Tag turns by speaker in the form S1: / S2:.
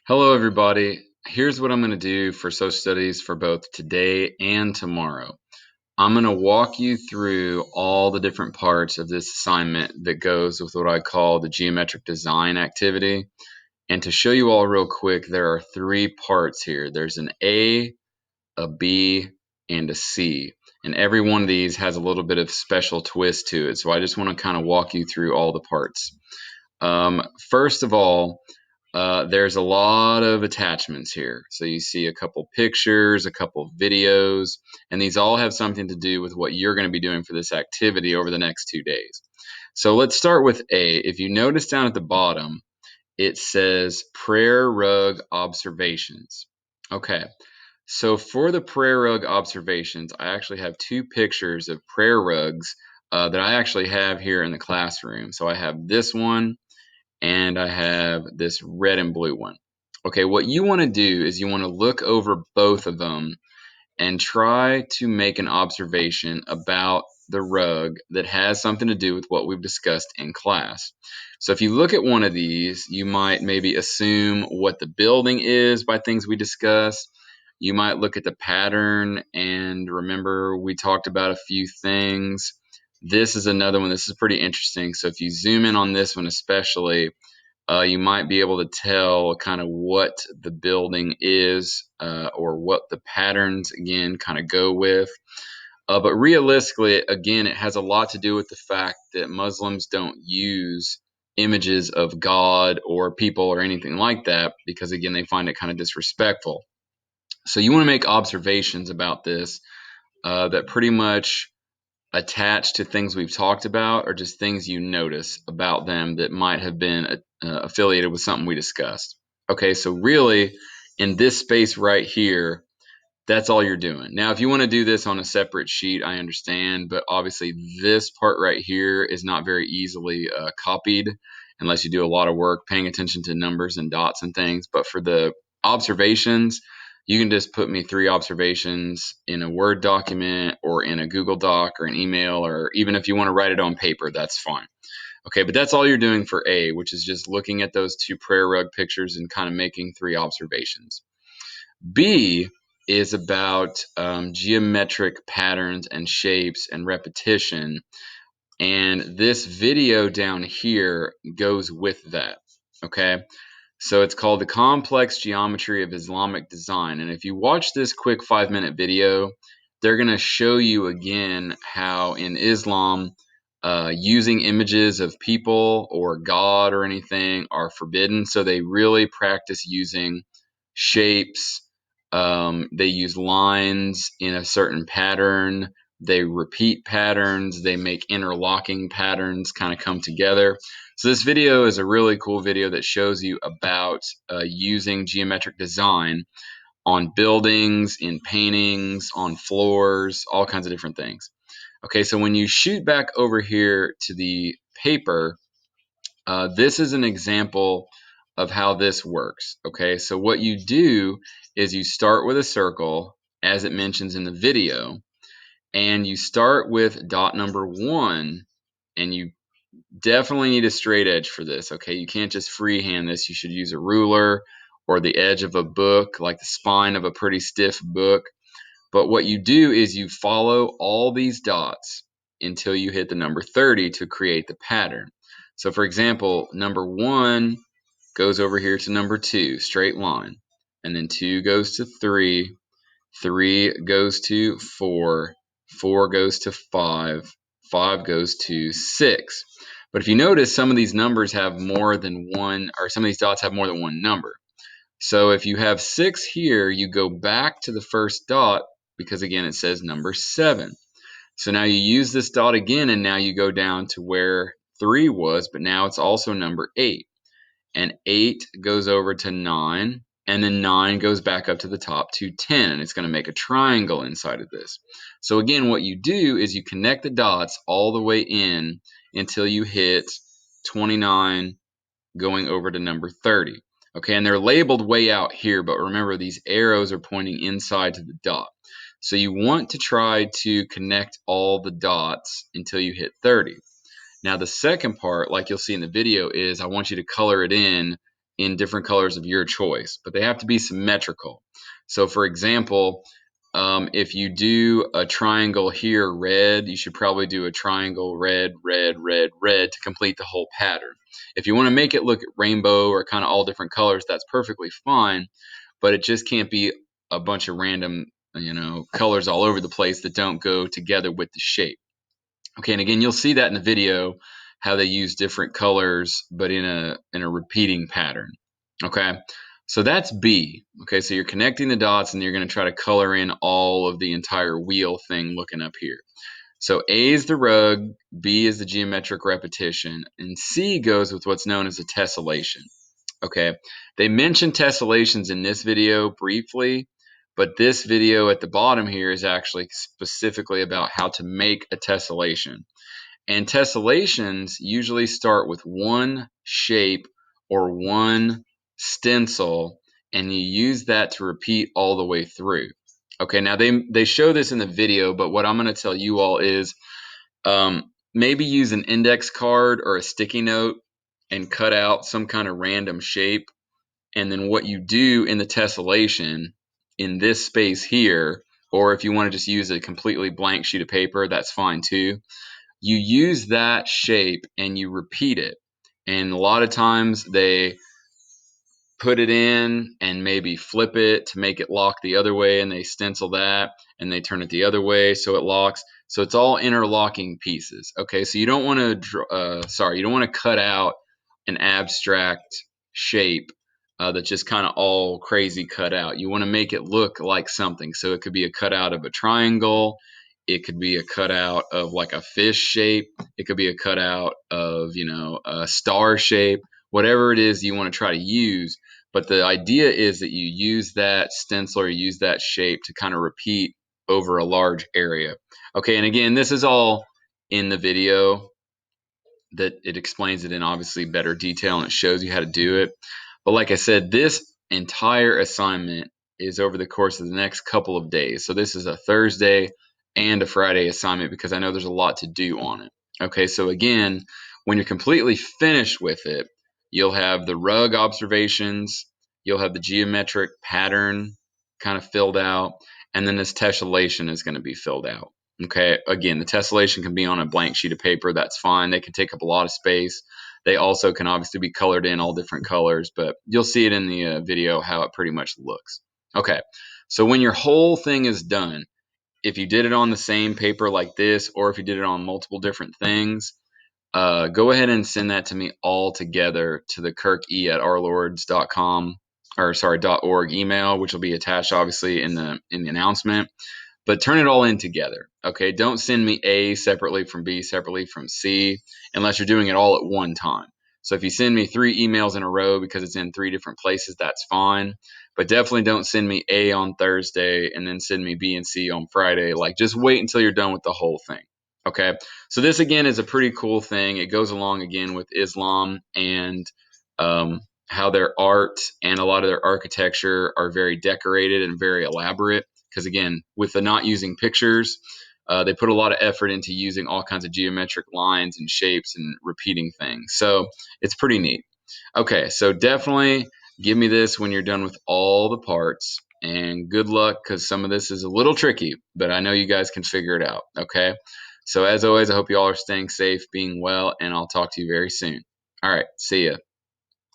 S1: Hello, everybody. Here's what I'm going to do for social studies for both today and tomorrow. I'm going to walk you through all the different parts of this assignment that goes with what I call the geometric design activity. And to show you all real quick, there are three parts here. There's an a B, and a C. And every one of these has a little bit of special twist to it. So I just want to kind of walk you through all the parts. First of all, there's a lot of attachments here. So you see a couple pictures, a couple videos, and these all have something to do with what you're going to be doing for this activity over the next 2 days. So let's start with A. If you notice down at the bottom, it says prayer rug observations. Okay, so for the prayer rug observations, I actually have two pictures of prayer rugs that I actually have here in the classroom. So I have this one and I have this red and blue one. Okay, what you want to do is you want to look over both of them and try to make an observation about the rug that has something to do with what we've discussed in class. So if you look at one of these, you might maybe assume what the building is by things we discussed. You might look at the pattern and remember we talked about a few things. This is another one. This is pretty interesting. So if you zoom in on this one especially, you might be able to tell kind of what the building is or what the patterns, again, kind of go with. But realistically, again, it has a lot to do with the fact that Muslims don't use images of God or people or anything like that because, again, they find it kind of disrespectful. So you want to make observations about this that pretty much attached to things we've talked about or just things you notice about them that might have been affiliated with something we discussed. Okay, so really in this space right here, that's all you're doing. Now, if you want to do this on a separate sheet, I understand, but obviously this part right here is not very easily copied unless you do a lot of work paying attention to numbers and dots and things. But for the observations, you can just put me three observations in a Word document or in a Google Doc or an email, or even if you want to write it on paper, that's fine. Okay, but that's all you're doing for A, which is just looking at those two prayer rug pictures and kind of making three observations. B is about geometric patterns and shapes and repetition. And this video down here goes with that. Okay. So it's called The Complex Geometry of Islamic Design. And if you watch this quick 5-minute video, they're going to show you again how in Islam, using images of people or God or anything are forbidden. So they really practice using shapes. They use lines in a certain pattern. They repeat patterns. They make interlocking patterns kind of come together. So this video is a really cool video that shows you about using geometric design on buildings, in paintings, on floors, all kinds of different things. Okay, so when you shoot back over here to the paper, this is an example of how this works. Okay, so what you do is you start with a circle, as it mentions in the video, and you start with dot number 1, and you definitely need a straight edge for this. Okay, you can't just freehand this. You should use a ruler or the edge of a book, like the spine of a pretty stiff book. But what you do is you follow all these dots until you hit the number 30 to create the pattern. So for example, number 1 goes over here to number 2, straight line. And then 2 goes to 3, 3 goes to 4, 4 goes to 5, 5 goes to 6. But if you notice, some of these numbers have more than one, or some of these dots have more than one number. So if you have 6 here, you go back to the first dot because again, it says number 7. So now you use this dot again, and now you go down to where 3 was, but now it's also number 8. And 8 goes over to 9, and then 9 goes back up to the top to 10, and it's going to make a triangle inside of this. So again, what you do is you connect the dots all the way in until you hit 29 going over to number 30. Okay, and they're labeled way out here, but remember these arrows are pointing inside to the dot. So you want to try to connect all the dots until you hit 30. Now the second part, like you'll see in the video, is I want you to color it in in different colors of your choice, but they have to be symmetrical. So for example, if you do a triangle here red, you should probably do a triangle red, red, red, red to complete the whole pattern. If you want to make it look rainbow or kind of all different colors, that's perfectly fine, but it just can't be a bunch of random, colors all over the place that don't go together with the shape. Okay, and again, you'll see that in the video how they use different colors, but in a repeating pattern. Okay, so that's B. Okay, so you're connecting the dots, and you're going to try to color in all of the entire wheel thing looking up here. So A is the rug, B is the geometric repetition, and C goes with what's known as a tessellation. Okay, they mentioned tessellations in this video briefly, but this video at the bottom here is actually specifically about how to make a tessellation. And tessellations usually start with one shape or one stencil, and you use that to repeat all the way through. Okay, now they show this in the video, but what I'm going to tell you all is maybe use an index card or a sticky note and cut out some kind of random shape. And then what you do in the tessellation in this space here, or if you want to just use a completely blank sheet of paper, that's fine too. You use that shape and you repeat it. And a lot of times they put it in and maybe flip it to make it lock the other way, and they stencil that and they turn it the other way so it locks. So it's all interlocking pieces. Okay, so you don't want to cut out an abstract shape that's just kind of all crazy cut out. You want to make it look like something. So it could be a cutout of a triangle, it could be a cutout of like a fish shape, it could be a cutout of a star shape, whatever it is you want to try to use. But the idea is that you use that stencil or use that shape to kind of repeat over a large area. Okay, and again, this is all in the video that it explains it in obviously better detail and it shows you how to do it. But like I said, this entire assignment is over the course of the next couple of days. So this is a Thursday and a Friday assignment because I know there's a lot to do on it. Okay, so again, when you're completely finished with it, you'll have the rug observations, you'll have the geometric pattern kind of filled out, and then this tessellation is going to be filled out. Okay, again, the tessellation can be on a blank sheet of paper. That's fine. They can take up a lot of space. They also can obviously be colored in all different colors, but you'll see it in the video how it pretty much looks. Okay, so when your whole thing is done, if you did it on the same paper like this, or if you did it on multiple different things, go ahead and send that to me all together to the kirke@ourlords.com or sorry .org email, which will be attached obviously in the announcement. But turn it all in together. Okay, don't send me A separately from B separately from C unless you're doing it all at one time. So if you send me 3 emails in a row because it's in 3 different places, that's fine. But definitely don't send me A on Thursday and then send me B and C on Friday. Like, just wait until you're done with the whole thing. Okay, so this again is a pretty cool thing. It goes along again with Islam and how their art and a lot of their architecture are very decorated and very elaborate. Because again, with the not using pictures, they put a lot of effort into using all kinds of geometric lines and shapes and repeating things. So it's pretty neat. Okay, so definitely give me this when you're done with all the parts. And good luck because some of this is a little tricky, but I know you guys can figure it out. Okay. So as always, I hope you all are staying safe, being well, and I'll talk to you very soon. All right. See ya.